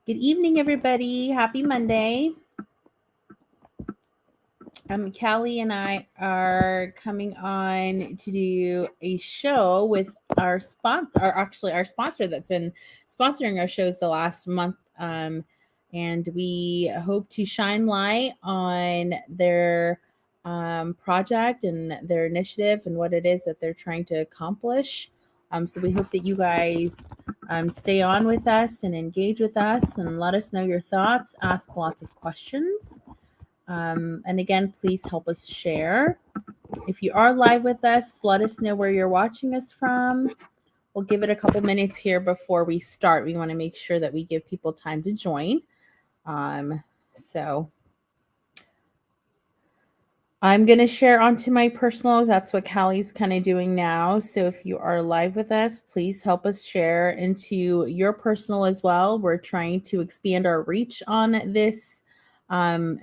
Good evening, everybody. Happy Monday. Callie and I are coming on to do a show with our sponsor, or actually our sponsor that's been sponsoring our shows the last month. And we hope to shine light on their project and their initiative and what it is that they're trying to accomplish. So we hope that you guys stay on with us and engage with us and let us know your thoughts, ask lots of questions. And again, please help us share. If you are live with us, let us know where you're watching us from. We'll give it a couple minutes here before we start. We want to make sure that we give people time to join. So I'm going to share onto my personal. That's what Callie's kind of doing now. So if you are live with us, please help us share into your personal as well. We're trying to expand our reach on this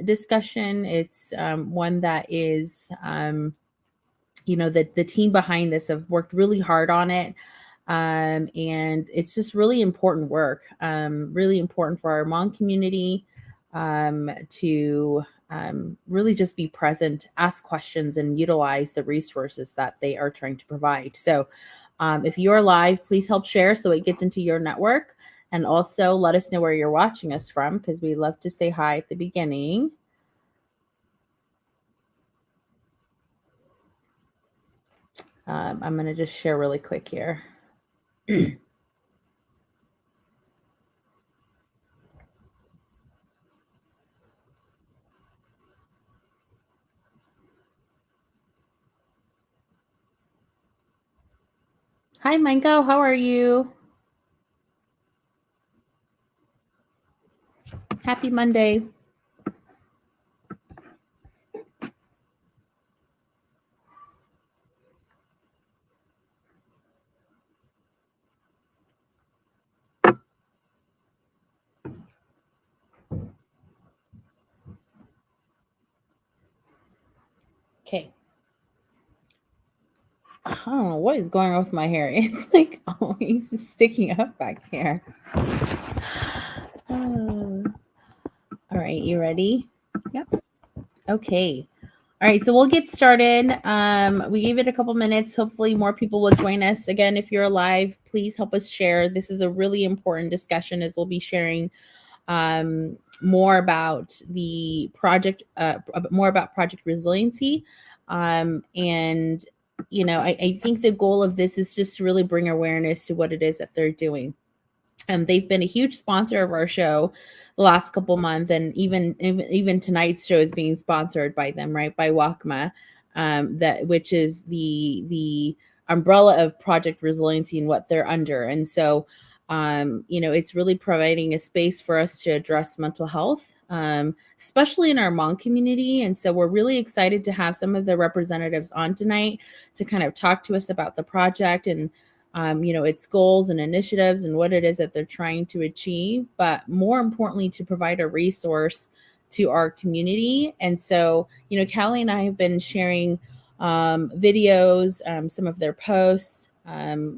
discussion. It's one that is, the team behind this have worked really hard on it. And it's just really important work, really important for our Hmong community to really just be present, ask questions, and utilize the resources that they are trying to provide. So if you're live, please help share so it gets into your network. And also let us know where you're watching us from, because we love to say hi at the beginning. I'm going to just share really quick here. Hi, Mango. How are you? Happy Monday. Okay. I don't know what is going on with my hair. It's like always sticking up back here. All right, you ready? Yep. Okay. All right, so we'll get started. We gave it a couple minutes. Hopefully, more people will join us. Again, if you're live, please help us share. This is a really important discussion, as we'll be sharing more about the project, more about Project Resiliency. And, I think the goal of this is just to really bring awareness to what it is that they're doing. They've been a huge sponsor of our show the last couple months, and even tonight's show is being sponsored by them, right? By WACMA, that which is the umbrella of Project Resiliency and what they're under. And so, it's really providing a space for us to address mental health, especially in our Hmong community. And so we're really excited to have some of the representatives on tonight to kind of talk to us about the project and its goals and initiatives and what it is that they're trying to achieve, but more importantly, to provide a resource to our community. And so, Callie and I have been sharing videos, some of their posts.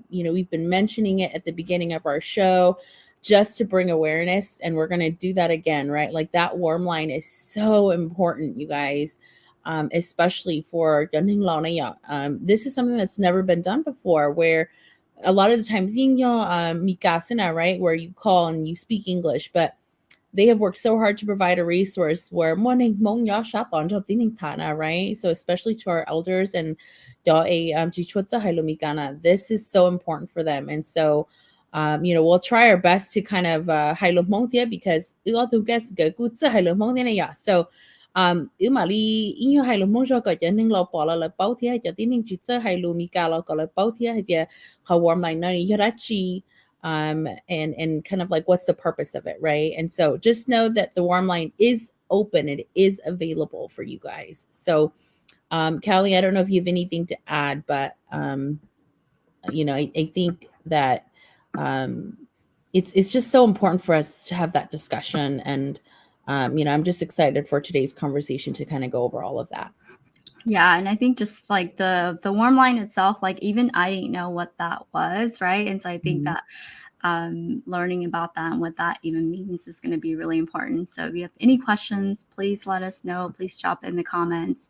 We've been mentioning it at the beginning of our show just to bring awareness, and we're going to do that again, right? Like that warm line is so important, you guys. Especially for this is something that's never been done before, where a lot of the times mikasina, right, where you call and you speak English, but they have worked so hard to provide a resource where morning mong ya sha ton cho tining tana, right? So especially to our elders and this is so important for them. And so we'll try our best to kind of because so mali inyo hai lo mo jo ka chen ning lo po la pau thia cha tin ning chi tsa hai lo mi ka lo ka lo pau thia dia ha warm line na yarachi and kind of like what's the purpose of it, right? And so just know that the warm line is open, it is available for you guys. So Callie, I don't know if you have anything to add, but I think that it's just so important for us to have that discussion. And I'm just excited for today's conversation to kind of go over all of that. Yeah, and I think just like the warm line itself, like even I didn't know what that was, right? And so I think that learning about that and what that even means is going to be really important. So if you have any questions, please let us know. Please drop in the comments,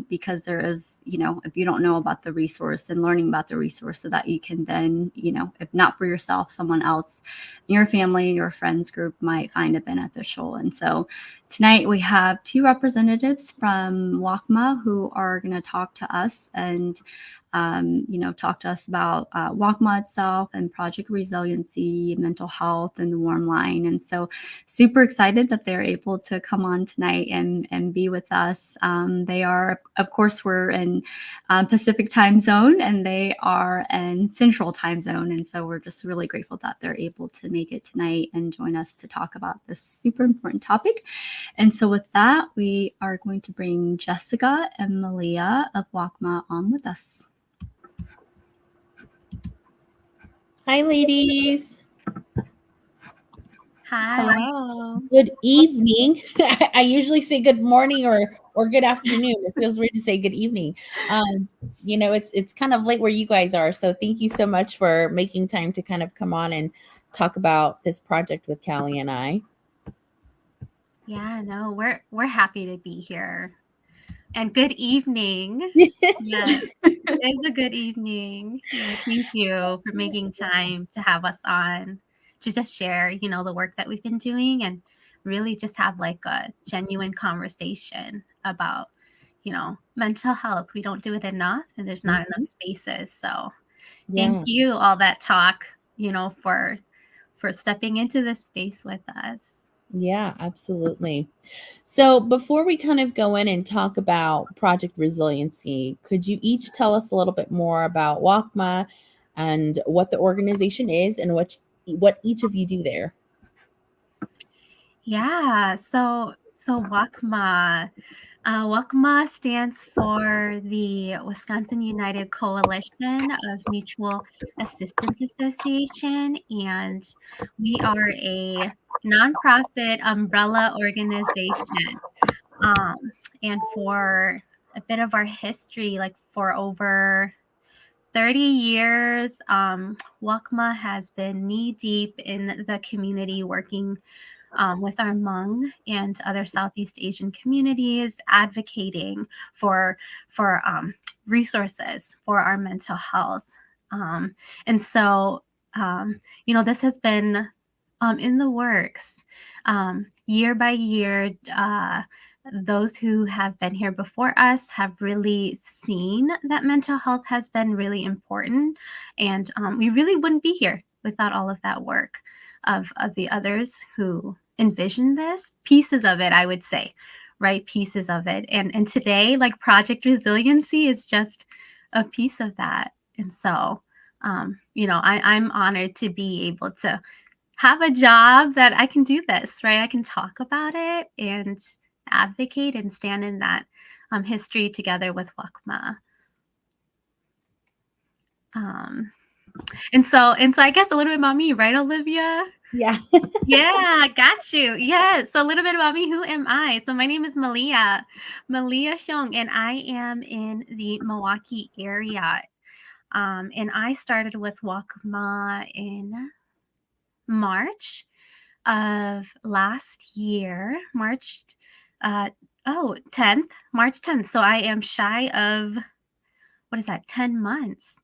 because there is, if you don't know about the resource, and learning about the resource so that you can then, if not for yourself, someone else, your family, your friends group might find it beneficial. And so tonight we have two representatives from WACMA who are going to talk to us and talk to us about WACMA itself and Project Resiliency, mental health, and the Warm Line. And so super excited that they're able to come on tonight and be with us. They are, of course, we're in Pacific time zone, and they are in Central time zone. And so we're just really grateful that they're able to make it tonight and join us to talk about this super important topic. And so with that, we are going to bring Jessica and Malia of WACMA on with us. Hi, ladies. Hi. Hello. Good evening. I usually say good morning or good afternoon. It feels weird to say good evening. It's kind of late where you guys are. So thank you so much for making time to kind of come on and talk about this project with Callie and I. Yeah, no, we're happy to be here. And good evening. Yes, it's a good evening. Yeah, thank you for making time to have us on to just share, the work that we've been doing and really just have like a genuine conversation about, mental health. We don't do it enough, and there's not enough spaces. So thank you, all that talk, for stepping into this space with us. Yeah, absolutely. So before we kind of go in and talk about Project Resiliency, could you each tell us a little bit more about WACMA and what the organization is and what each of you do there? Yeah, so WACMA. WACMA stands for the Wisconsin United Coalition of Mutual Assistance Association, and we are a nonprofit umbrella organization. And for a bit of our history, like for over 30 years, WACMA has been knee deep in the community, working with our Hmong and other Southeast Asian communities, advocating for resources for our mental health. And so, this has been in the works year by year. Those who have been here before us have really seen that mental health has been really important, and we really wouldn't be here without all of that work of the others who envisioned this. Pieces of it, I would say, right? Pieces of it. And today, like Project Resiliency is just a piece of that. And so, I'm honored to be able to have a job that I can do this, right? I can talk about it and advocate and stand in that history together with WACMA. And so I guess a little bit about me, right, Olivia? Yeah. Yeah, got you. Yeah. So a little bit about me. Who am I? So my name is Malia Xiong, and I am in the Milwaukee area. And I started with WACMA in March of last year, March 10th. So I am shy of, what is that, 10 months.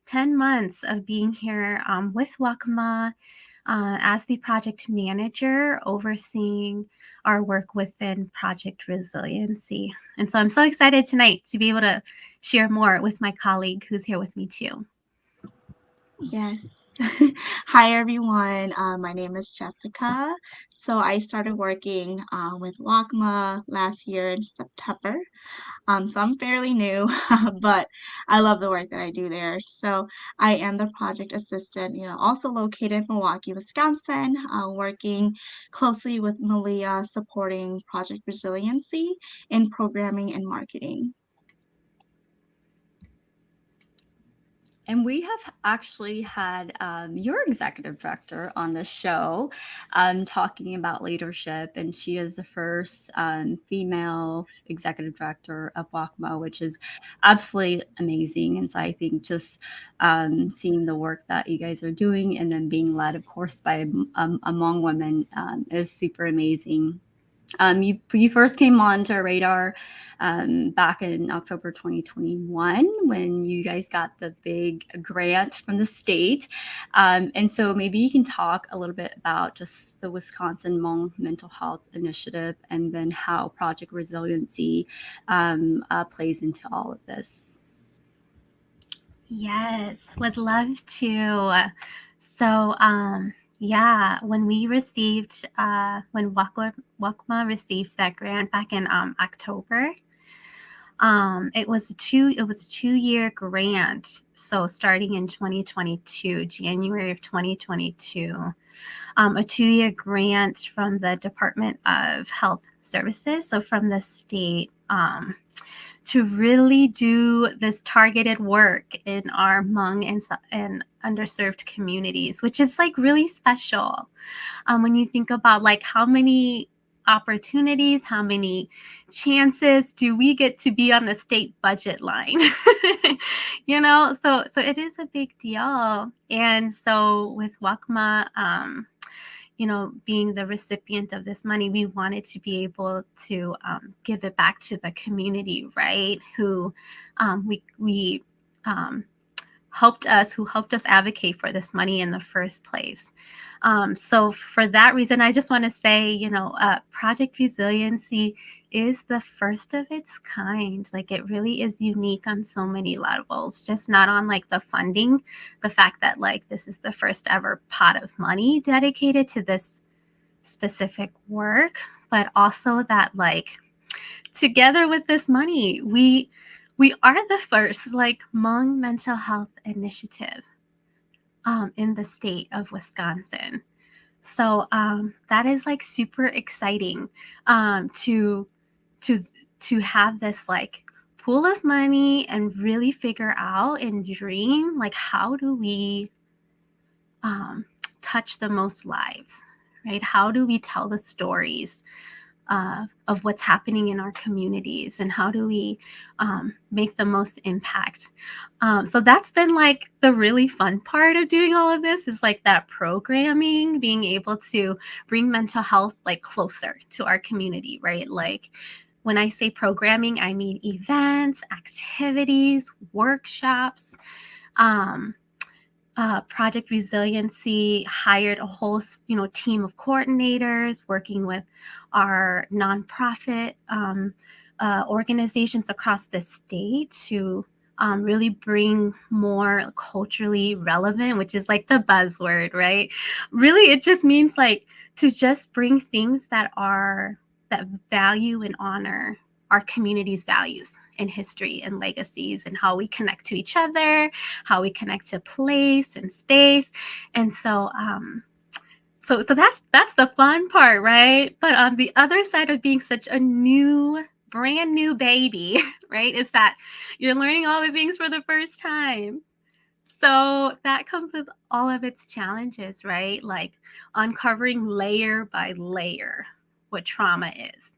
10 months of being here with WACMA as the project manager, overseeing our work within Project Resiliency. And so I'm so excited tonight to be able to share more with my colleague who's here with me too. Yes. Hi, everyone. My name is Jessica. So I started working with WACMA last year in September. So I'm fairly new, but I love the work that I do there. So I am the project assistant, also located in Milwaukee, Wisconsin, working closely with Malia, supporting Project Resiliency in programming and marketing. And we have actually had your executive director on the show talking about leadership. And she is the first female executive director of WACMA, which is absolutely amazing. And so I think just seeing the work that you guys are doing and then being led, of course, by among women is super amazing. You first came onto our radar back in October 2021 when you guys got the big grant from the state. And so maybe you can talk a little bit about just the Wisconsin Hmong Mental Health Initiative and then how Project Resiliency plays into all of this. Yes, would love to. So, yeah, when we received, when WACMA received that grant back in October, it was a 2-year grant. So starting in 2022, January of 2022, a 2-year grant from the Department of Health Services, so from the state, to really do this targeted work in our Hmong and underserved communities, which is like really special. When you think about like how many opportunities, how many chances do we get to be on the state budget line? You know, so it is a big deal. And so with WACMA, you know, being the recipient of this money, we wanted to be able to give it back to the community, right? Who we helped us advocate for this money in the first place. So for that reason, I just want to say, you know, Project Resiliency is the first of its kind. Like it really is unique on so many levels, just not on like the funding, the fact that like this is the first ever pot of money dedicated to this specific work, but also that like together with this money, we are the first like Hmong mental health initiative in the state of Wisconsin. So that is like super exciting to have this like pool of money and really figure out and dream like how do we touch the most lives, right? How do we tell the stories of what's happening in our communities and how do we make the most impact. So that's been like the really fun part of doing all of this is like that programming, being able to bring mental health like closer to our community, right? Like when I say programming, I mean events, activities, workshops. Project Resiliency hired a whole, you know, team of coordinators working with our nonprofit organizations across the state to really bring more culturally relevant, which is like the buzzword, right? Really, it just means like to just bring things that value and honor our community's values and history and legacies and how we connect to each other, how we connect to place and space. And so so that's the fun part, right? But on the other side of being such a brand new baby, right, is that you're learning all the things for the first time. So that comes with all of its challenges, right? Like uncovering layer by layer what trauma is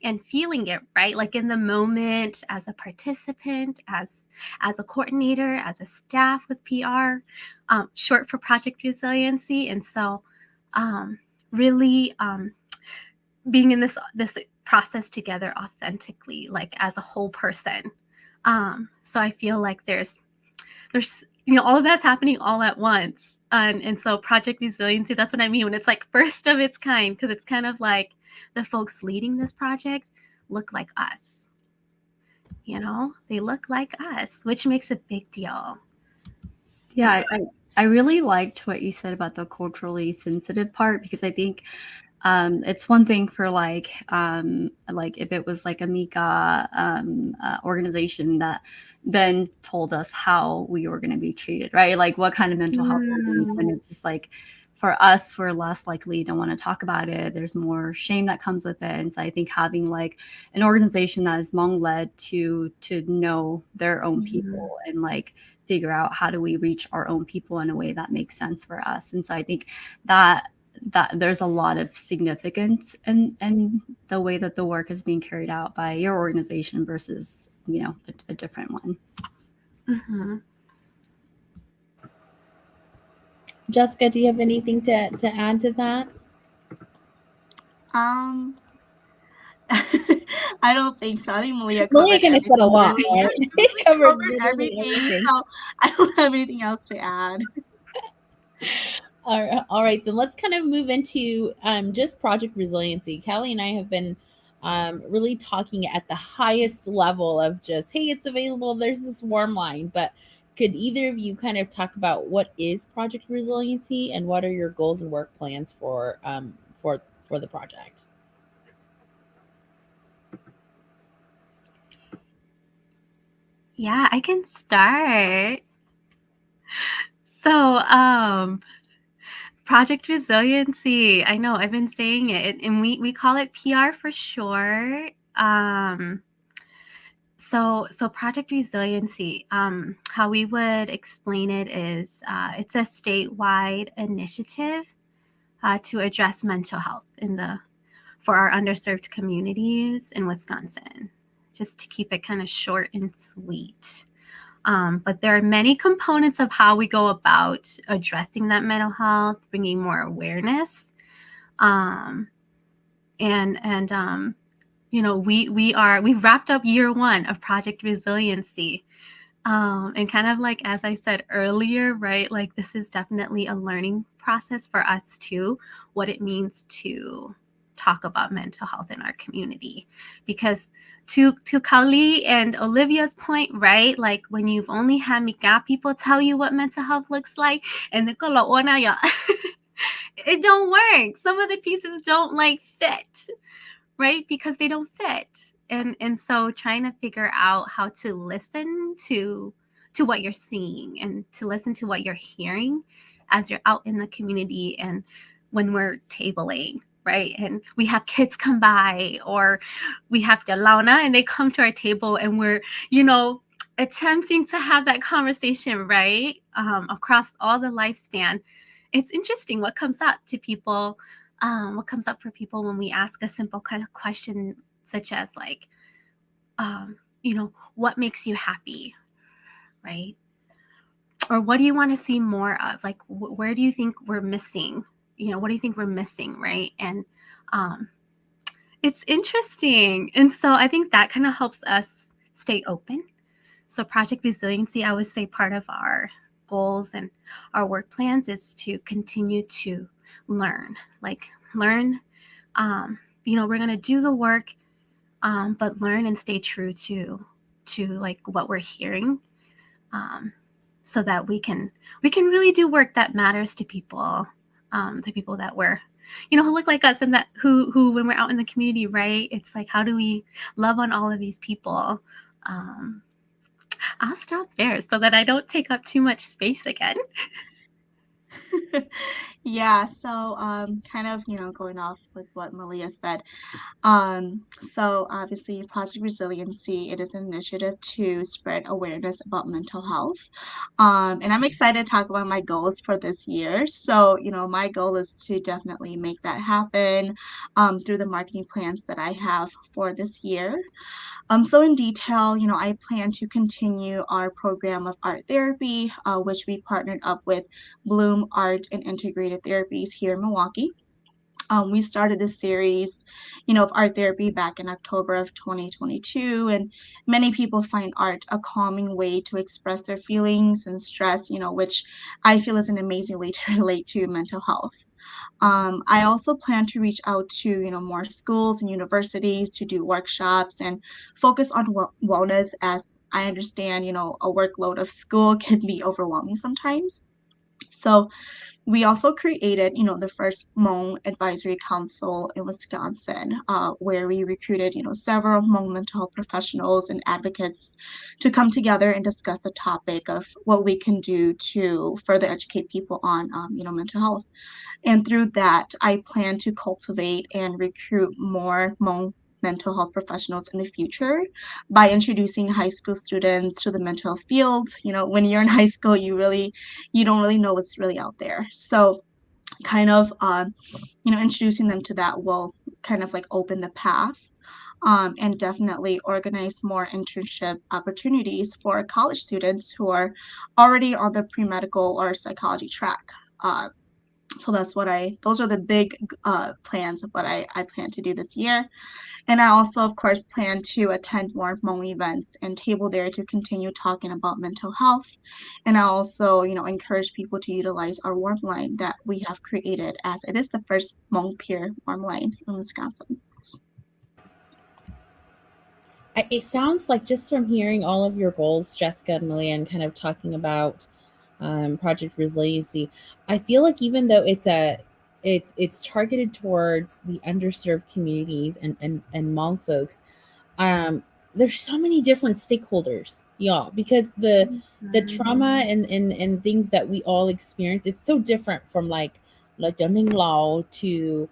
and feeling it, right? Like in the moment as a participant, as a coordinator, as a staff with PR, short for Project Resiliency. And so really being in this process together authentically, like as a whole person. So I feel like there's you know, all of that's happening all at once. And so Project Resiliency, that's what I mean when it's like first of its kind, because it's kind of like the folks leading this project look like us. You know, they look like us, which makes a big deal. Yeah, I really liked what you said about the culturally sensitive part because I think it's one thing for like if it was like a Mika organization that then told us how we were going to be treated, right? Like what kind of mental health and it's just like for us, we're less likely to want to talk about it. There's more shame that comes with it. And so I think having like an organization that is Hmong led to know their own people and like figure out how do we reach our own people in a way that makes sense for us. And so I think that there's a lot of significance in the way that the work is being carried out by your organization versus, you know, a different one. Mm-hmm. Jessica, do you have anything to add to that? I don't think so. I think Malia Malia covered kind of said a everything. lot, Really, right? really Covered covered literally everything. everything. So I don't have anything else to add. All right, then let's kind of move into just project resiliency. Callie and I have been really talking at the highest level of just, hey, it's available. There's this warm line, but could either of you kind of talk about what is project resiliency and what are your goals and work plans for the project? Yeah, I can start. So, project resiliency. I know I've been saying it, and we call it PR for short. So project resiliency. How we would explain it is, it's a statewide initiative to address mental health for our underserved communities in Wisconsin. Just to keep it kind of short and sweet. But there are many components of how we go about addressing that mental health, bringing more awareness, you know, we've wrapped up year 1 of Project Resiliency, and kind of like as I said earlier, right? Like this is definitely a learning process for us too, what it means to talk about mental health in our community, because to Kali and Olivia's point, right? Like when you've only had Mika people tell you what mental health looks like, and it don't work. Some of the pieces don't like fit, right? Because they don't fit. And so trying to figure out how to listen to what you're seeing and to listen to what you're hearing as you're out in the community and when we're tabling, right? And we have kids come by, or we have Yalauna and they come to our table and we're, you know, attempting to have that conversation, right? Across all the lifespan. It's interesting what comes up to people, what comes up for people when we ask a simple kind of question such as like, you know, what makes you happy, right? Or what do you want to see more of? Like, where do you think we're missing? You know, what do you think we're missing, right? And it's interesting. And so I think that kind of helps us stay open. So Project Resiliency, I would say part of our goals and our work plans is to continue to learn. You know, we're going to do the work, but learn and stay true to like what we're hearing, so that we can really do work that matters to people, the people that we're, you know, who look like us and that who when we're out in the community, right? It's like, how do we love on all of these people? I'll stop there so that I don't take up too much space again. Yeah, so kind of, you know, going off with what Malia said. So obviously Project Resiliency, it is an initiative to spread awareness about mental health. And I'm excited to talk about my goals for this year. So, you know, my goal is to definitely make that happen through the marketing plans that I have for this year. So in detail, you know, I plan to continue our program of art therapy, which we partnered up with Bloom Art and Integrated Therapies here in Milwaukee. We started this series, you know, of art therapy back in October of 2022, and many people find art a calming way to express their feelings and stress, you know, which I feel is an amazing way to relate to mental health. I also plan to reach out to, you know, more schools and universities to do workshops and focus on wellness, as I understand, you know, a workload of school can be overwhelming sometimes. So we also created, you know, the first Hmong Advisory Council in Wisconsin, where we recruited, you know, several Hmong mental health professionals and advocates to come together and discuss the topic of what we can do to further educate people on, you know, mental health. And through that, I plan to cultivate and recruit more Hmong mental health professionals in the future by introducing high school students to the mental health field. When you're in high school, you don't really know what's really out there. So kind of introducing them to that will kind of like open the path, and definitely organize more internship opportunities for college students who are already on the pre-medical or psychology track. So those are the big plans of what I plan to do this year. And I also, of course, plan to attend more Hmong events and table there to continue talking about mental health. And I also, encourage people to utilize our warm line that we have created, as it is the first Hmong peer warm line in Wisconsin. It sounds like, just from hearing all of your goals, Jessica and Millian, kind of talking about Project Resiliency, I feel like even though it's targeted towards the underserved communities and Hmong folks, um, there's so many different stakeholders, y'all, because the trauma and things that we all experience, it's so different from like Ning Lao to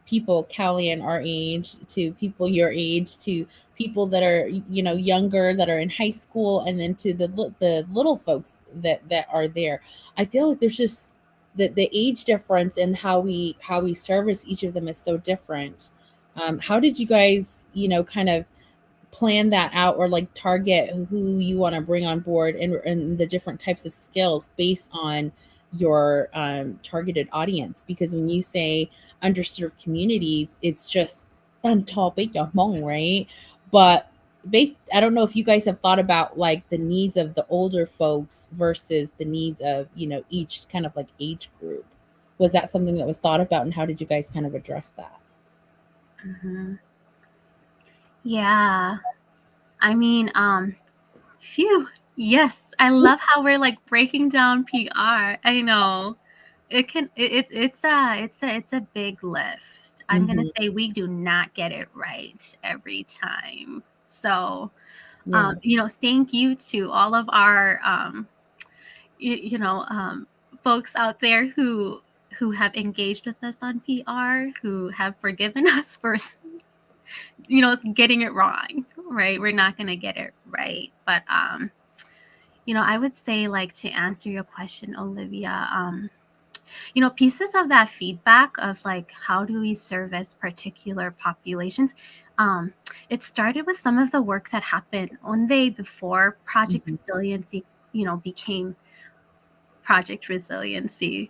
people Callie and our age, to people your age, to people that are younger, that are in high school, and then to the little folks that are there. I feel like there's just the age difference and how we service each of them is so different. How did you guys kind of plan that out, or like target who you want to bring on board, and the different types of skills based on your targeted audience? Because when you say underserved communities, it's just tan topic Hmong, right? But I don't know if you guys have thought about like the needs of the older folks versus the needs of each kind of like age group. Was that something that was thought about, and how did you guys kind of address that? Mm-hmm. Yeah. I mean, phew. Yes, I love how we're like breaking down PR. I know it's a big lift. I'm gonna say we do not get it right every time. So, thank you to all of our folks out there who have engaged with us on PR, who have forgiven us for getting it wrong, right? We're not going to get it right. But, I would say, like, to answer your question, Olivia, pieces of that feedback of like, how do we service particular populations? It started with some of the work that happened one day before Project Resiliency, became Project Resiliency.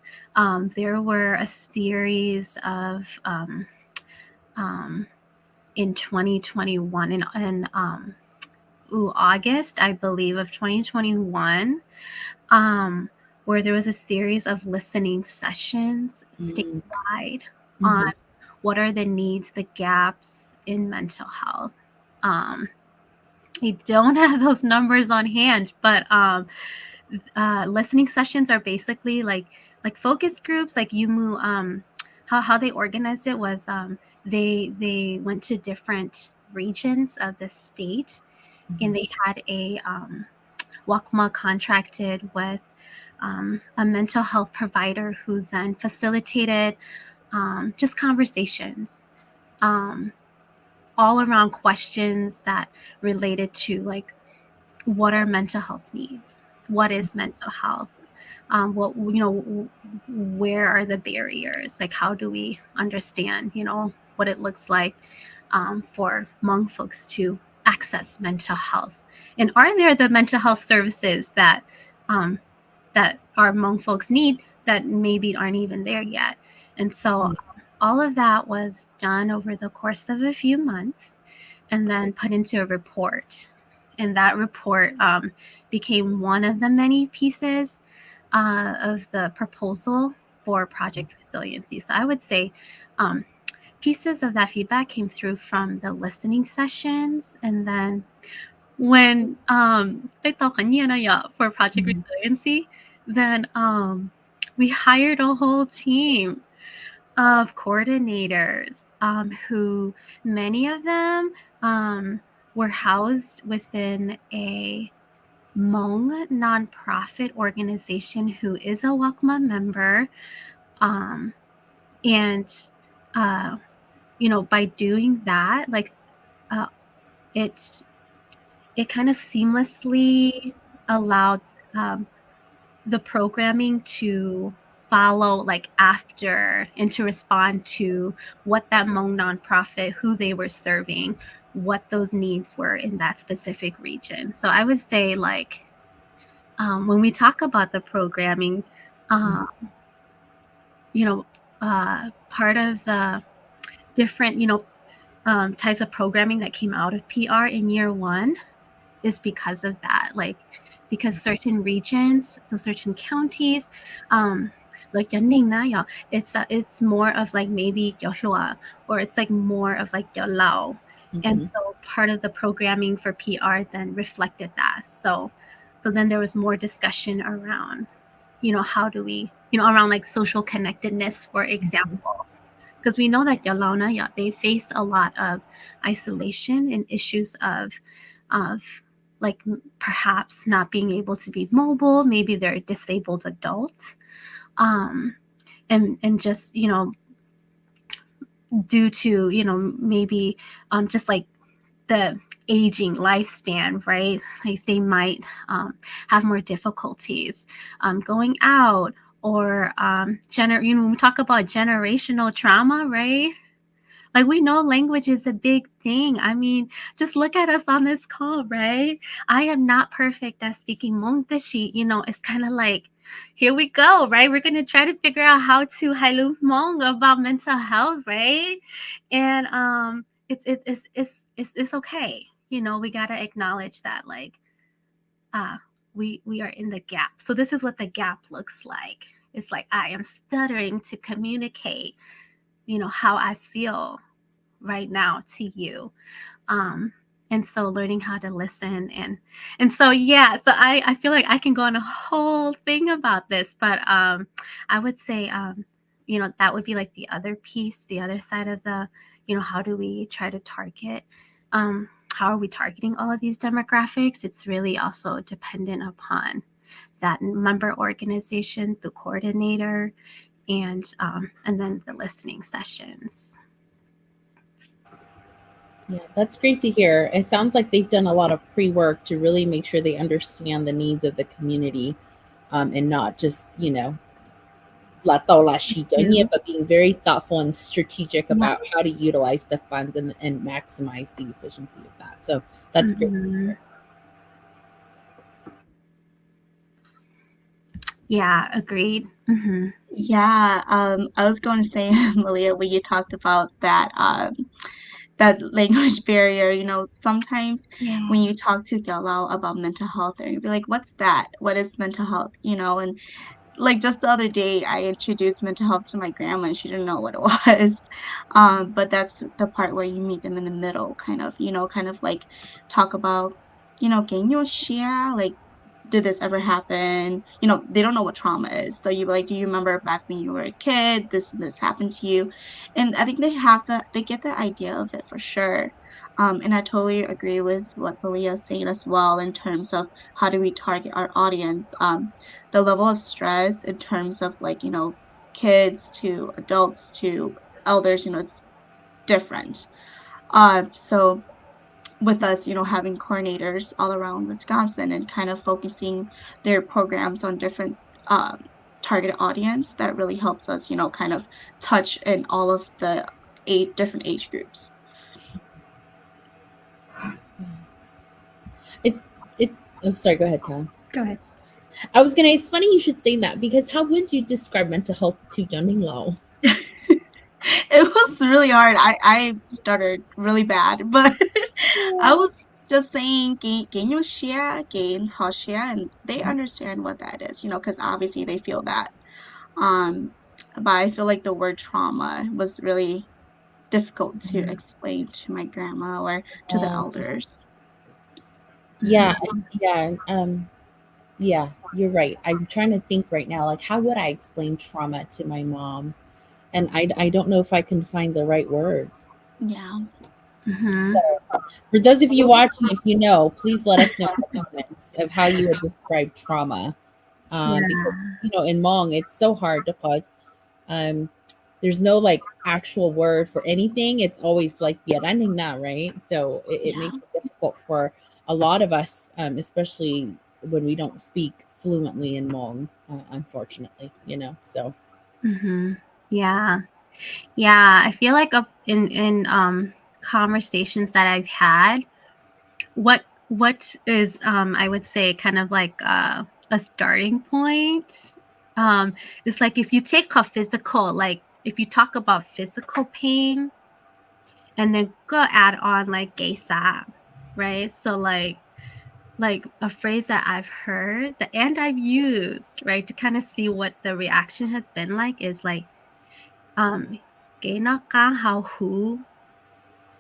There were a series of, in 2021, in August, I believe, of 2021, where there was a series of listening sessions statewide on what are the needs, the gaps in mental health. I don't have those numbers on hand, but listening sessions are basically like focus groups. Like how they organized it was they went to different regions of the state, and they had a WACMA contracted with a mental health provider who then facilitated just conversations all around questions that related to like, what are mental health needs? What is mental health? What where are the barriers? Like, how do we understand what it looks like for Hmong folks to access mental health? And are there the mental health services that that our Hmong folks need that maybe aren't even there yet? And so all of that was done over the course of a few months and then put into a report. And that report became one of the many pieces of the proposal for Project Resiliency. So I would say pieces of that feedback came through from the listening sessions. And then when for Project Resiliency, then we hired a whole team of coordinators who, many of them were housed within a Hmong nonprofit organization who is a WACMA member. And by doing that, like it kind of seamlessly allowed the programming to follow like after and to respond to what that Hmong nonprofit, who they were serving, what those needs were in that specific region. So I would say like when we talk about the programming, part of the different, types of programming that came out of PR in year one is because of that. Like, because certain regions, so certain counties, like Yanning na ya, it's more of like maybe Joshua, or it's like more of like Lao. And so part of the programming for PR then reflected that. So then there was more discussion around, how do we, around like social connectedness, for example. Because we know that Yalauna, they face a lot of isolation and issues of like perhaps not being able to be mobile. Maybe they're disabled adults, and just due to maybe just like the aging lifespan, right? Like they might have more difficulties going out, or when we talk about generational trauma, right? Like we know language is a big thing. I mean, just look at us on this call, right? I am not perfect at speaking Hmong Tashi. It's kind of like, here we go, right? We're going to try to figure out how to Hailu Hmong about mental health, right? And it's okay. We got to acknowledge that, like, we are in the gap. So this is what the gap looks like. It's like I am stuttering to communicate, how I feel right now to you. And so learning how to listen and so so I feel like I can go on a whole thing about this, but I would say that would be like the other piece, the other side of the, how do we try to target, how are we targeting all of these demographics? It's really also dependent upon that member organization, the coordinator, and then the listening sessions. Yeah, that's great to hear. It sounds like they've done a lot of pre-work to really make sure they understand the needs of the community, and not just, la tao la shi but being very thoughtful and strategic about how to utilize the funds and maximize the efficiency of that. So that's great to hear. Yeah, agreed. Yeah, I was going to say, Malia, when you talked about that that language barrier, sometimes when you talk to Galao about mental health, they're gonna be like, "What's that? What is mental health?" And like just the other day, I introduced mental health to my grandma, and she didn't know what it was. But that's the part where you meet them in the middle, kind of like talk about, can you share, like, did this ever happen? They don't know what trauma is. So you like, do you remember back when you were a kid, this happened to you? And I think they get the idea of it for sure. And I totally agree with what Malia is saying as well in terms of how do we target our audience. The level of stress in terms of like, kids to adults to elders, it's different. So with us, having coordinators all around Wisconsin and kind of focusing their programs on different target audience, that really helps us, kind of touch in all of the 8 different age groups. Oh, sorry, go ahead, Karen. Go ahead. It's funny you should say that, because how would you describe mental health to Yanning Lao? It was really hard. I started really bad, but I was just saying, "Can you share?" And they understand what that is, because obviously they feel that. Um, but I feel like the word trauma was really difficult to explain to my grandma or to the elders. Yeah, yeah, you're right. I'm trying to think right now, like, how would I explain trauma to my mom? And I don't know if I can find the right words. Yeah. So, for those of you watching, if you know, please let us know in the comments of how you would describe trauma. Because, in Hmong, it's so hard to put. there's no like actual word for anything. It's always like na, right? So it Yeah. makes it difficult for a lot of us, especially when we don't speak fluently in Hmong, unfortunately, so. Mm-hmm. Yeah. Yeah. I feel like in conversations that I've had, what is I would say kind of like a starting point is like if you take a physical, like if you talk about physical pain and then go add on like geisa, right? So like a phrase that I've heard and I've used, right, to kind of see what the reaction has been like is like "Gay na ka hao hu,"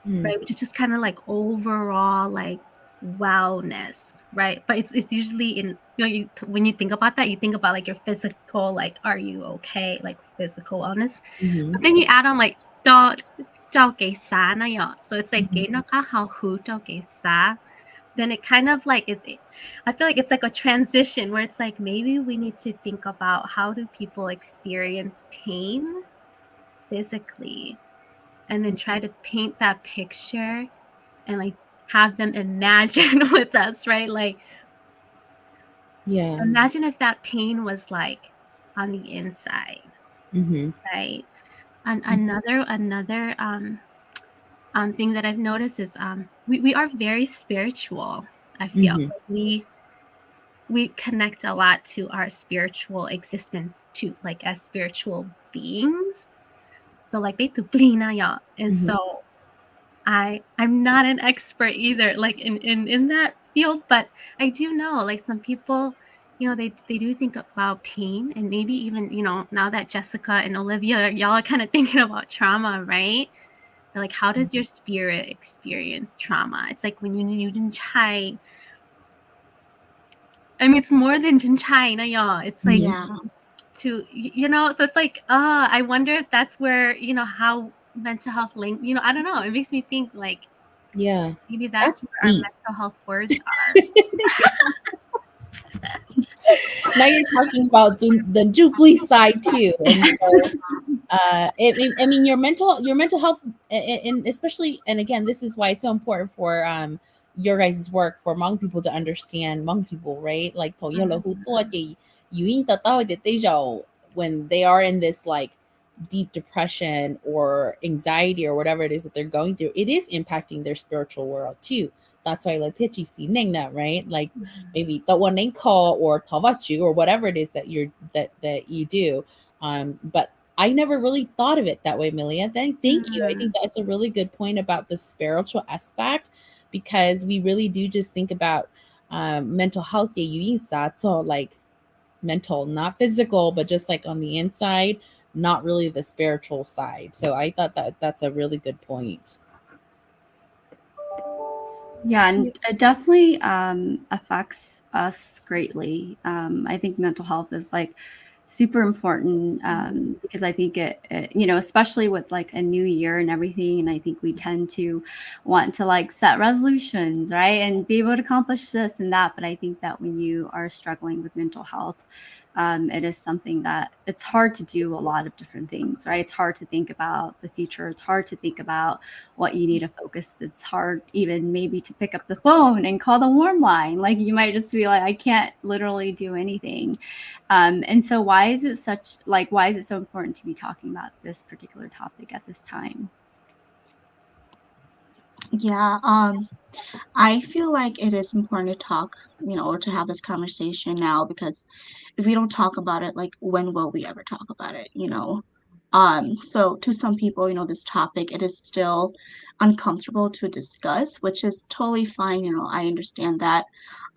Mm, right? Which is just kind of like overall like wellness, right? But it's usually in when you think about that, you think about like your physical, like are you okay, like physical wellness. mhm, But then you add on like 照给啥那样. So it's like mhm. 给那个好好照给啥. Then it kind of like I feel like it's like a transition where it's like maybe we need to think about how do people experience pain physically and then try to paint that picture and like have them imagine with us, right? Like Yeah. imagine if that pain was like on the inside, Mhm, right? And another thing that I've noticed is we are very spiritual. I feel mhm, like we connect a lot to our spiritual existence too, like as spiritual beings. So like they do blina, and mhm. so I'm not an expert either, like in that field, but I do know like some people, they do think about pain and maybe even now that Jessica and Olivia y'all are kind of thinking about trauma, right? They're like, how does your spirit experience trauma? It's like when you didn't try. I mean, it's more than China, y'all. It's like Mhm. Yeah. so it's like, I wonder if that's where, how mental health link, I don't know. It makes me think like Yeah. maybe that's That's where our deep. mental health words are. Now you're talking about the Jubilee side too, and so I mean your mental health, and especially, and again, this is why it's so important for your guys' work for Hmong people to understand Hmong people, right? Like when they are in this like deep depression or anxiety or whatever it is that they're going through, it is impacting their spiritual world too. That's why like right? Like maybe the one they call or tavachu or whatever it is that that you do. But I never really thought of it that way, Milia. Thank you. I Mm, think that's a really good point about the spiritual aspect, because we really do just think about mental health, so like mental, not physical, but just like on the inside, not really the spiritual side. So I thought that that's a really good point. Yeah, and it definitely affects us greatly. I think mental health is like super important because I think especially with like a new year and everything, and I think we tend to want to like set resolutions, right, and be able to accomplish this and that. But I think that when you are struggling with mental health, it is something that it's hard to do a lot of different things, right? It's hard to think about the future. It's hard to think about what you need to focus. It's hard even maybe to pick up the phone and call the warm line. Like you might just be like, I can't literally do anything. And so why is it so important to be talking about this particular topic at this time? Yeah. I feel like it is important to talk, or to have this conversation now, because if we don't talk about it, like when will we ever talk about it? So to some people, this topic, it is still uncomfortable to discuss, which is totally fine, I understand that.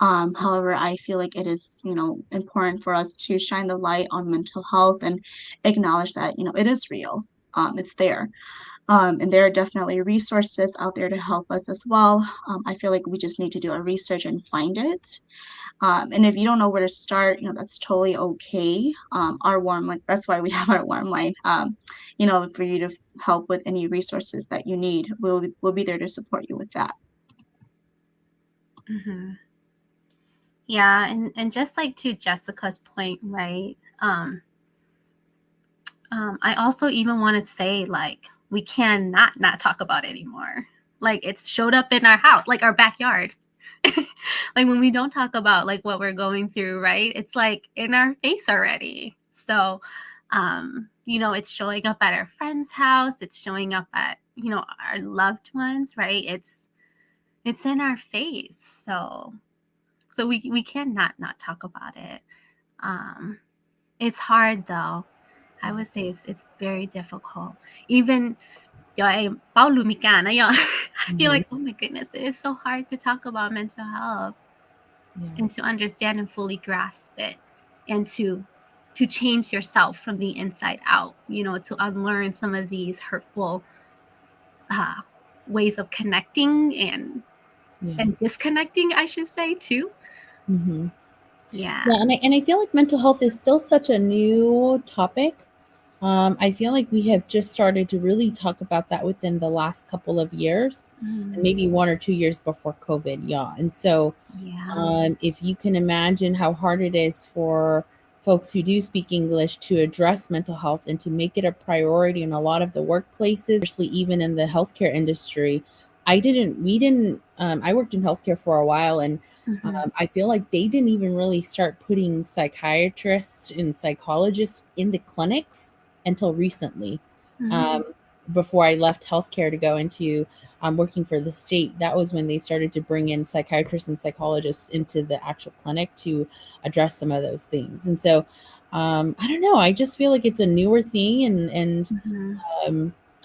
However, I feel like it is, important for us to shine the light on mental health and acknowledge that, it is real. It's there. And there are definitely resources out there to help us as well. I feel like we just need to do our research and find it. And if you don't know where to start, that's totally okay. Our warm line, that's why we have our warm line. For you to help with any resources that you need, we'll be there to support you with that. mm-hmm. Yeah, and just like to Jessica's point, right? I also even want to say, like, we cannot not talk about it anymore. Like, it's showed up in our house, like our backyard. Like, when we don't talk about like what we're going through, right? It's like in our face already. So, it's showing up at our friend's house. It's showing up at, our loved ones, right? It's in our face. So we cannot not talk about it. It's hard though. I would say it's very difficult. Even I feel like, oh my goodness, it is so hard to talk about mental health and to understand and fully grasp it, and to change yourself from the inside out, to unlearn some of these hurtful ways of connecting and disconnecting, I should say, too. Mm-hmm. Yeah. And I feel like mental health is still such a new topic. I feel like we have just started to really talk about that within the last couple of years, and maybe 1 or 2 years before COVID. Yeah. And so if you can imagine how hard it is for folks who do speak English to address mental health and to make it a priority in a lot of the workplaces, especially even in the healthcare industry. I worked in healthcare for a while, and I feel like they didn't even really start putting psychiatrists and psychologists into clinics until recently. Before I left healthcare to go into working for the state, that was when they started to bring in psychiatrists and psychologists into the actual clinic to address some of those things. And so, I don't know. I just feel like it's a newer thing, and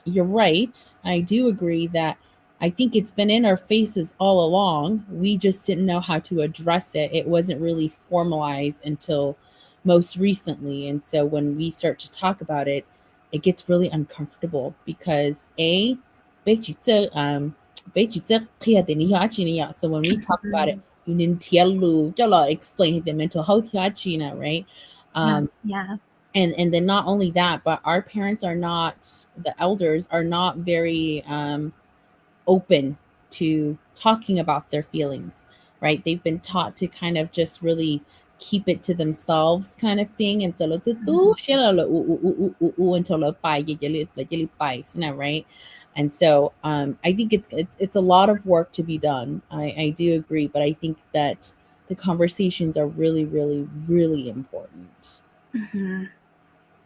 you're right. I do agree that I think it's been in our faces all along. We just didn't know how to address it. It wasn't really formalized until most recently. And so when we start to talk about it, it gets really uncomfortable because so when we talk about it, you need to explain the mental health, right? Yeah. And then not only that, but our parents are not, the elders are not very open to talking about their feelings, right? They've been taught to kind of just really keep it to themselves, kind of thing. And so right? And so I think it's a lot of work to be done. I do agree, but I think that the conversations are really, really, really important.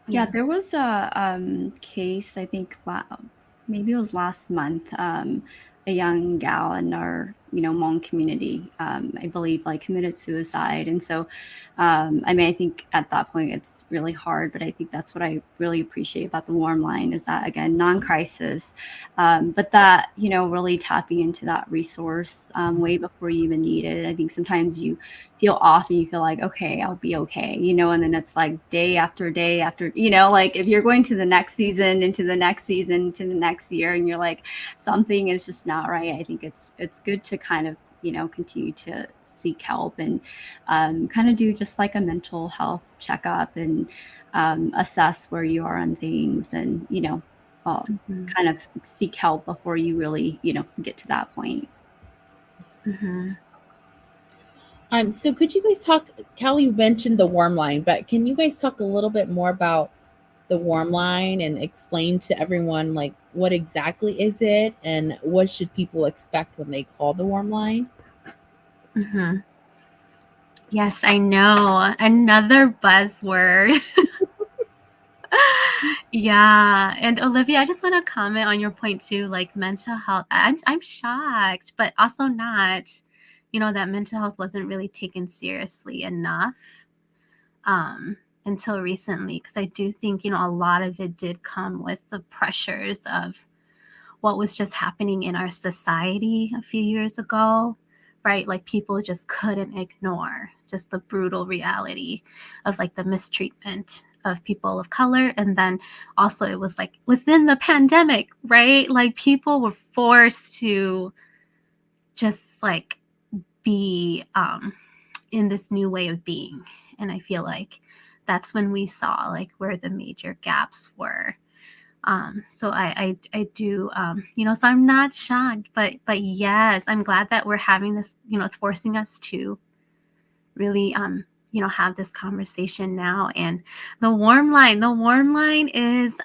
Yeah, there was a case, I think maybe it was last month, a young gal in our, Hmong community, I believe, like committed suicide. And so, I mean, I think at that point it's really hard, but I think that's what I really appreciate about the Warm Line is that, again, non-crisis, but that, really tapping into that resource way before you even need it. I think sometimes you feel off and you feel like, okay, I'll be okay, and then it's like day after day after, like if you're going to the next season, into the next season, to the next year, and you're like, something is just not right. I think it's good to kind of, continue to seek help and kind of do just like a mental health checkup and assess where you are on things and, kind of seek help before you really, get to that point. So could you guys talk, Callie mentioned the Warm Line, but can you guys talk a little bit more about the Warm Line and explain to everyone like what exactly is it and what should people expect when they call the Warm Line? Yes, I know. Another buzzword. Yeah. And Olivia, I just want to comment on your point too, like mental health. I'm shocked, but also not, that mental health wasn't really taken seriously enough until recently. Because I do think, a lot of it did come with the pressures of what was just happening in our society a few years ago, right? Like people just couldn't ignore just the brutal reality of like the mistreatment of people of color. And then also it was like within the pandemic, right? Like people were forced to just like be in this new way of being. And I feel like that's when we saw like where the major gaps were. So I do, so I'm not shocked, but yes, I'm glad that we're having this, it's forcing us to really, have this conversation now. And the warm line is,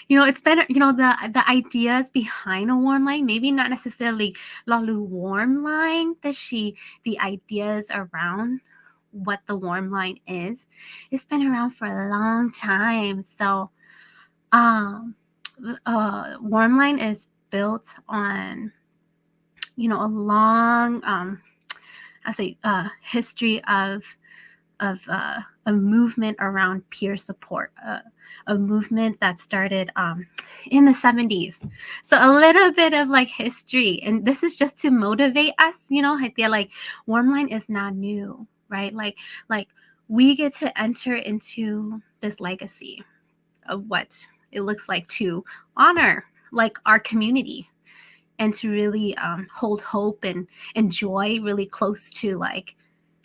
it's better, the ideas behind a warm line, maybe not necessarily lalu warm line, the ideas around what the warm line is, it's been around for a long time. So warm line is built on, a long history of a movement around peer support, a movement that started in the 70s. So a little bit of like history, and this is just to motivate us, I feel like warm line is not new, right? Like we get to enter into this legacy of what it looks like to honor like our community, and to really hold hope and joy really close to like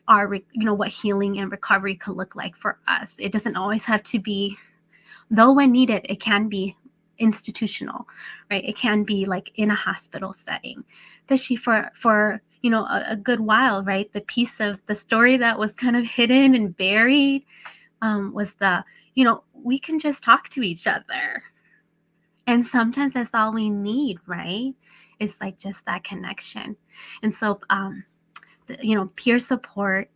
our, what healing and recovery could look like for us. It doesn't always have to be, though when needed, it can be institutional, right? It can be like in a hospital setting. That for a good while, right? The piece of the story that was kind of hidden and buried was the, we can just talk to each other. And sometimes that's all we need, right? It's like just that connection. And so, peer support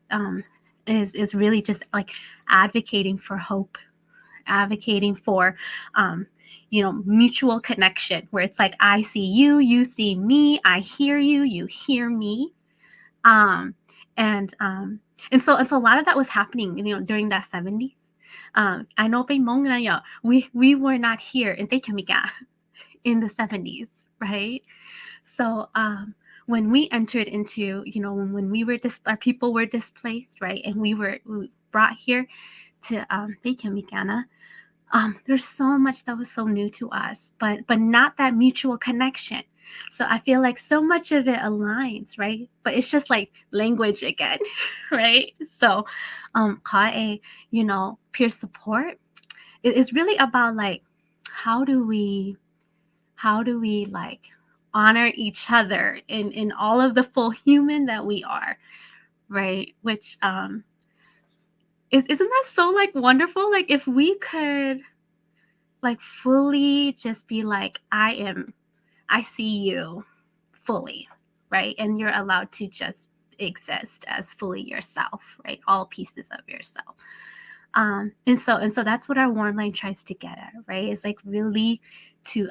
is really just like advocating for hope, advocating for, mutual connection, where it's like, I see you, you see me, I hear you, you hear me. And so a lot of that was happening, during that 70s. I know we were not here in Tekamika in the 70s, right? So when we entered into, when we were our people were displaced, right, and we brought here to Tekamikana, there's so much that was so new to us, but not that mutual connection. So I feel like so much of it aligns, right? But it's just like language again, right? So kae, peer support, it is really about like, how do we like honor each other in all of the full human that we are, right? Which isn't that so like wonderful? Like if we could like fully just be like, I see you fully, right? And you're allowed to just exist as fully yourself, right? All pieces of yourself. And so that's what our warm line tries to get at, right? It's like really to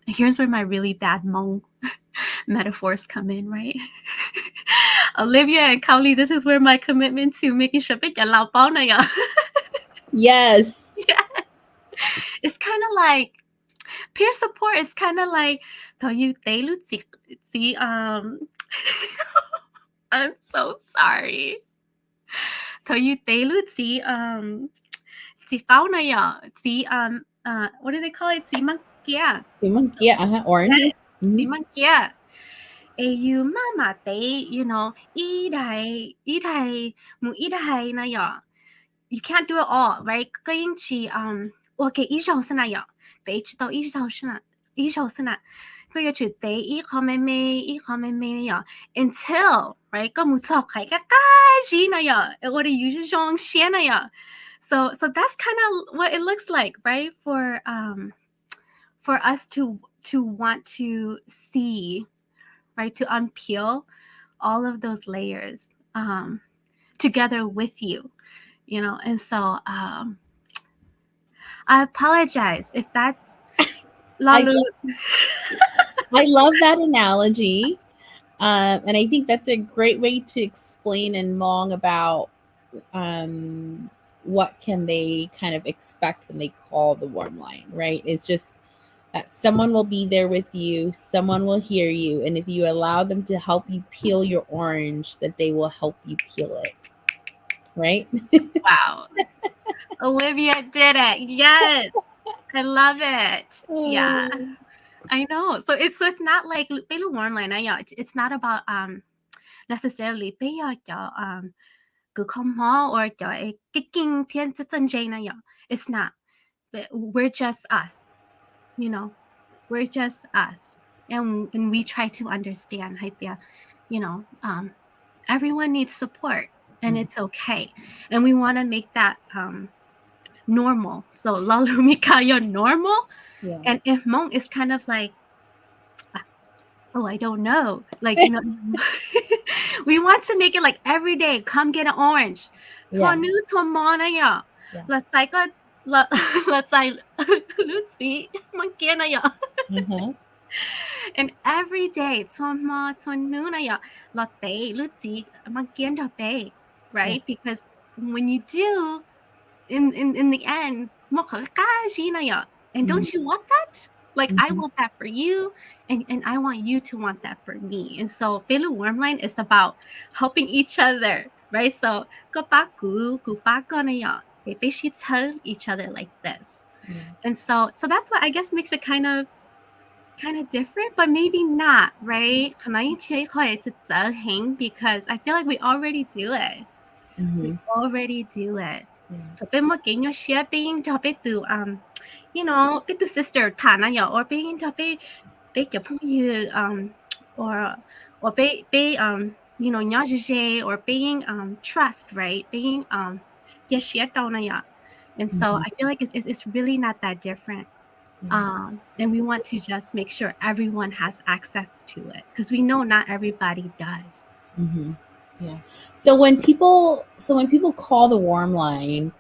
here's where my really bad Hmong metaphors come in, right? Olivia and Kali, this is where my commitment to making sure Yes. yeah. It's kind of like peer support is kind of like see I'm so sorry. What do they call it? Yeah, oranges. Yeah. You mama they, you can't do it all, right? Okay, they until right so that's kind of what it looks like, right? For us to want to see, right, to unpeel all of those layers together with you, and so I apologize if that's Lalu. I love that analogy. And I think that's a great way to explain in Hmong about what can they kind of expect when they call the warm line, right? It's just that someone will be there with you, someone will hear you, and if you allow them to help you peel your orange, that they will help you peel it, right? Wow. Olivia did it. Yes. I love it. Yeah. I know. So it's not like warm line. It's not about necessarily or it's not. But we're just us. We're just us. And we try to understand, everyone needs support, and it's okay. And we want to make that normal. So lalumikayo normal. Yeah. And if Hmong is kind of like, oh, I don't know. Like, we want to make it like every day, come get an orange. Yeah. Yeah. Let's like let's like Lucy, Uh-huh. and every day, Lucy, right? Because when you do, in the end, and don't you want that? Like, I want that for you, and I want you to want that for me. And so Pelu Warm Line is about helping each other, right? So they basically tell each other like this. And so that's what I guess makes it kind of different, but maybe not, right? Because I feel like we already do it. We already do it. So being to sister or being to or or being trust, right? Being and so I feel like it's really not that different. And we want to just make sure everyone has access to it, because we know not everybody does. Yeah. So when people call the warm line,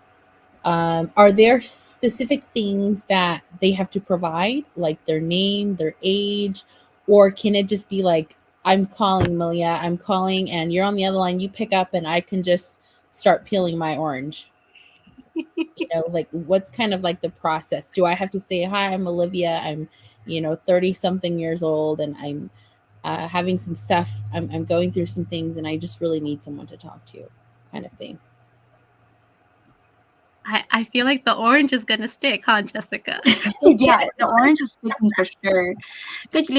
are there specific things that they have to provide, like their name, their age, or can it just be like, I'm calling Malia, I'm calling, and you're on the other line, you pick up, and I can just start peeling my orange? Like, what's kind of like the process? Do I have to say, hi, I'm Olivia, I'm 30 something years old, and I'm having some stuff, I'm going through some things, and I just really need someone to talk to, kind of thing? I feel like the orange is gonna stick, huh, Jessica? Yeah, the orange is sticking for sure. That's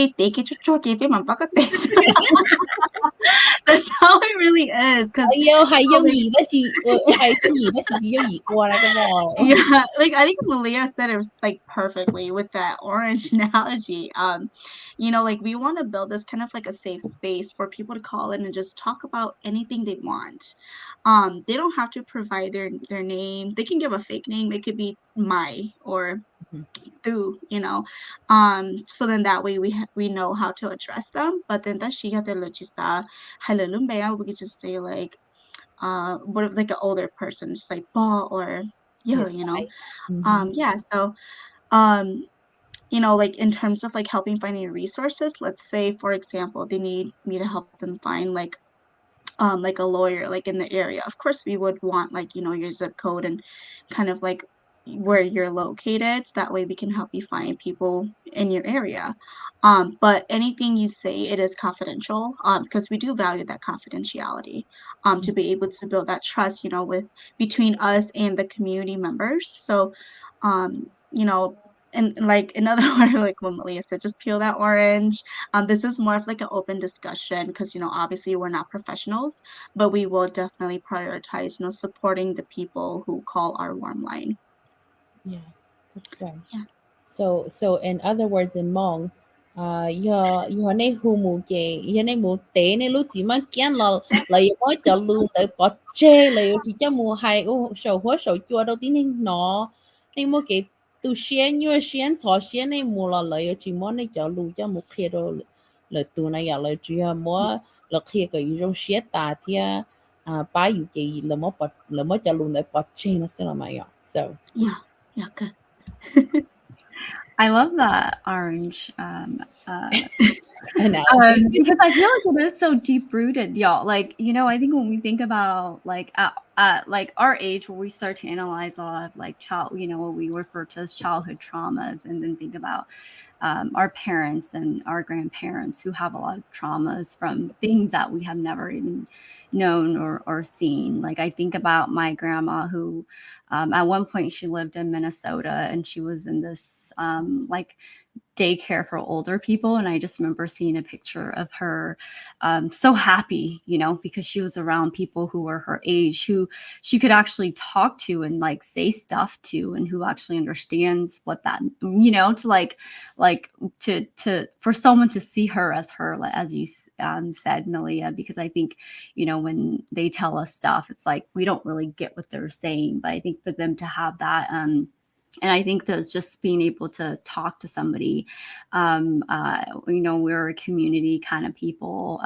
how it really is. Yeah, like I think Malia said it was like perfectly with that orange analogy. Like we want to build this kind of like a safe space for people to call in and just talk about anything they want. They don't have to provide their name. They can give a fake name. It could be Mai or Tu, so then that way we know how to address them. But then that she had the lochisa halalumbeya, we could just say like what if like an older person, just like ba or yeah, yeah. So um like in terms of like helping finding resources, let's say for example they need me to help them find like a lawyer like in the area. Of course we would want like your zip code and kind of like where you're located, so that way we can help you find people in your area. But anything you say, it is confidential, because we do value that confidentiality, to be able to build that trust, with between us and the community members. So um you know and like in other words, like what Malia said, just peel that orange. This is more of like an open discussion because, obviously we're not professionals, but we will definitely prioritize, supporting the people who call our warm line. Yeah, that's good. Yeah. So in other words, in Hmong, your ne hu mu ge, your ne mu te ne lu chỉ mà kiến là yêu mỗi cho lu tới bỏ chê là yêu chỉ cho mu hai u sầu hoa sầu chua đâu tí nên nó nên mu cái tu xiên như xiên cho xiên này mu là yêu chỉ mỗi này cho lu cho mu kia đâu là tu này là chỉ mua là kia cái yêu trong xiên ta thì ba yêu cái là mỗi cho lu tới bỏ chê nó sẽ là mày ạ. So Yeah, good. I love that orange analogy. because I feel like it is so deep rooted, y'all. Like, I think when we think about like at like our age, where we start to analyze a lot of like what we refer to as childhood traumas, and then think about our parents and our grandparents who have a lot of traumas from things that we have never even known or seen. Like I think about my grandma who at one point she lived in Minnesota, and she was in this like daycare for older people. And I just remember seeing a picture of her so happy, because she was around people who were her age, who she could actually talk to and like say stuff to, and who actually understands what that, to for someone to see her, as you said, Malia, because I think, when they tell us stuff, it's like, we don't really get what they're saying, but I think for them to have that, and I think that just being able to talk to somebody, we're a community kind of people,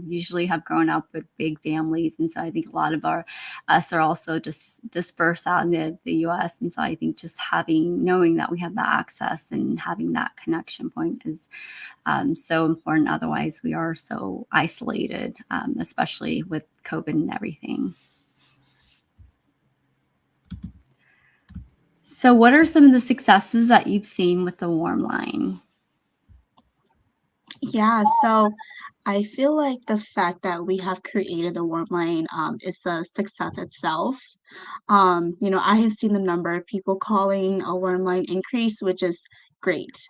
usually have grown up with big families. And so I think a lot of us are also just dispersed out in the US. And so I think just knowing that we have that access and having that connection point is so important. Otherwise, we are so isolated, especially with COVID and everything. So what are some of the successes that you've seen with the Warm Line? Yeah, so I feel like the fact that we have created the Warm Line is a success itself. I have seen the number of people calling a Warm Line increase, which is great.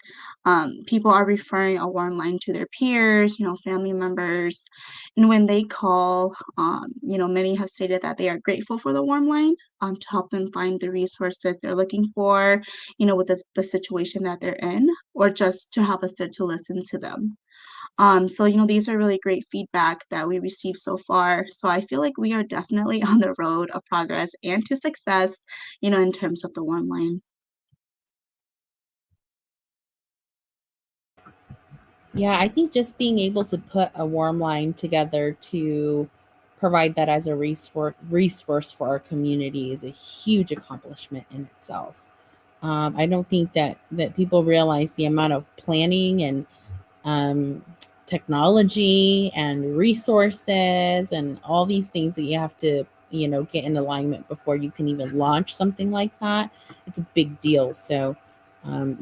People are referring a Warm Line to their peers, family members. And when they call, many have stated that they are grateful for the Warm Line to help them find the resources they're looking for, with the situation that they're in, or just to have us there to listen to them. So, these are really great feedback that we received so far. So I feel like we are definitely on the road of progress and to success, in terms of the Warm Line. Yeah, I think just being able to put a Warm Line together to provide that as a resource for our community is a huge accomplishment in itself. I don't think that people realize the amount of planning and um, technology and resources and all these things that you have to get in alignment before you can even launch something like that. It's a big deal. So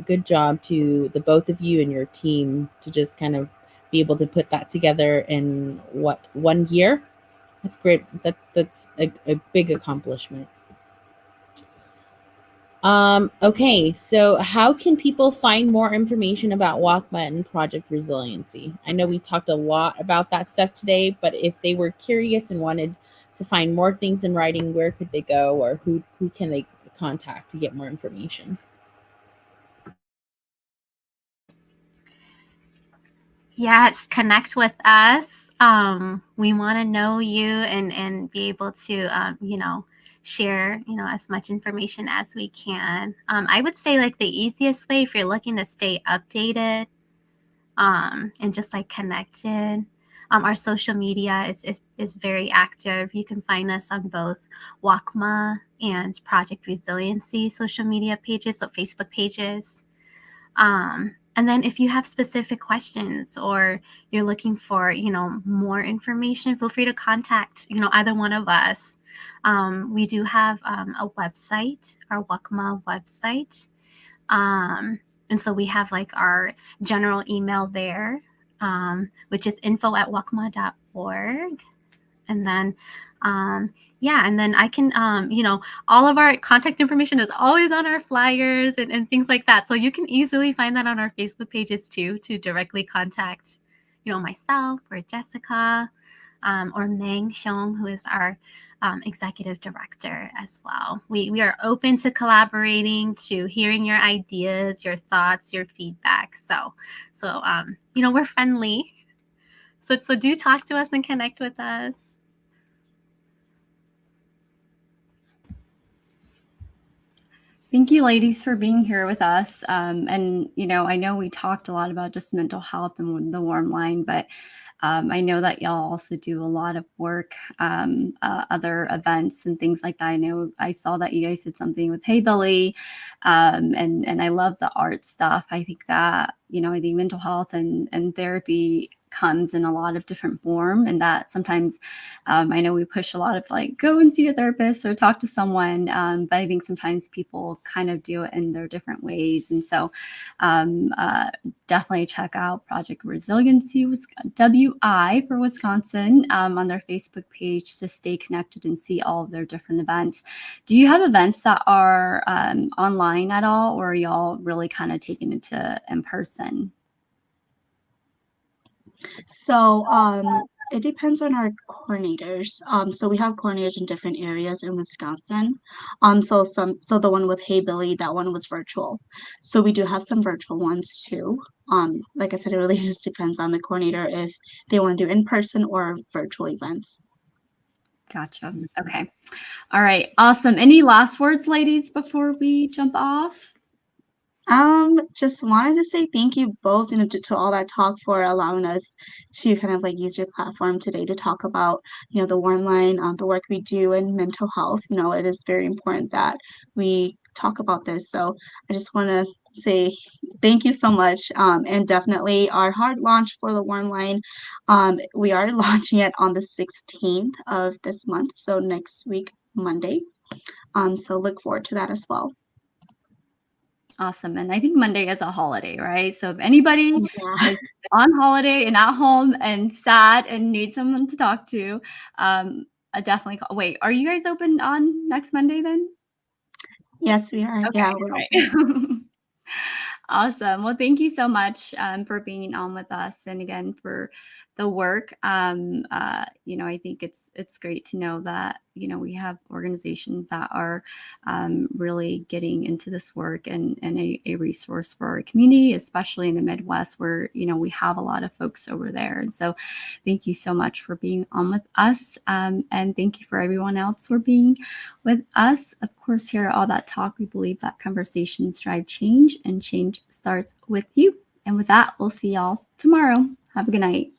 good job to the both of you and your team to just kind of be able to put that together in 1 year. That's great. That's a big accomplishment. Okay, so how can people find more information about WACMA and Project Resiliency? I know we talked a lot about that stuff today, but if they were curious and wanted to find more things in writing, where could they go, or who can they contact to get more information? Yes, connect with us. We want to know you and be able to, share, as much information as we can. I would say like the easiest way if you're looking to stay updated, and just like connected. Our social media is very active. You can find us on both WACMA and Project Resiliency social media pages, so Facebook pages. And then if you have specific questions or you're looking for, more information, feel free to contact, either one of us. We do have a website, our WACMA website. And so we have like our general email there, which is info@wacma.org. And then, and then I can, all of our contact information is always on our flyers and things like that. So you can easily find that on our Facebook pages too, to directly contact, myself or Jessica, or Meng Xiong, who is our executive director as well. We are open to collaborating, to hearing your ideas, your thoughts, your feedback. So we're friendly. So do talk to us and connect with us. Thank you, ladies, for being here with us. And, I know we talked a lot about just mental health and the Warm Line, but I know that y'all also do a lot of work, other events and things like that. I know I saw that you guys did something with Hey Billy, and I love the art stuff. I think that, I think mental health and therapy comes in a lot of different form, and that sometimes I know we push a lot of like go and see a therapist or talk to someone, but I think sometimes people kind of do it in their different ways. And so definitely check out Project Resiliency WI for Wisconsin on their Facebook page to stay connected and see all of their different events. Do you have events that are online at all, or are y'all really kind of taking it to in person? So it depends on our coordinators. So we have coordinators in different areas in Wisconsin. So the one with Hey Billy, that one was virtual. So we do have some virtual ones too. Like I said, it really just depends on the coordinator if they want to do in person or virtual events. Gotcha. Okay. All right. Awesome. Any last words, ladies, before we jump off? Just wanted to say thank you both, to all that talk for allowing us to kind of like use your platform today to talk about, the warm line, the work we do in mental health. It is very important that we talk about this. So I just want to say thank you so much. And definitely our hard launch for the warm line. We are launching it on the 16th of this month. So next week, Monday. So look forward to that as well. Awesome. And I think Monday is a holiday, right? So if anybody Yeah. is on holiday and at home and sad and needs someone to talk to, definitely call. Wait, are you guys open on next Monday then? Yes, we are. Okay, Yeah, we're right. open. Awesome. Well, thank you so much for being on with us, and again for the work. I think it's great to know that we have organizations that are really getting into this work and a resource for our community, especially in the Midwest, where we have a lot of folks over there. And so, thank you so much for being on with us, and thank you for everyone else for being with us. Of course, here at All That Talk, we believe that conversations drive change, and change starts with you. And with that, we'll see y'all tomorrow. Have a good night.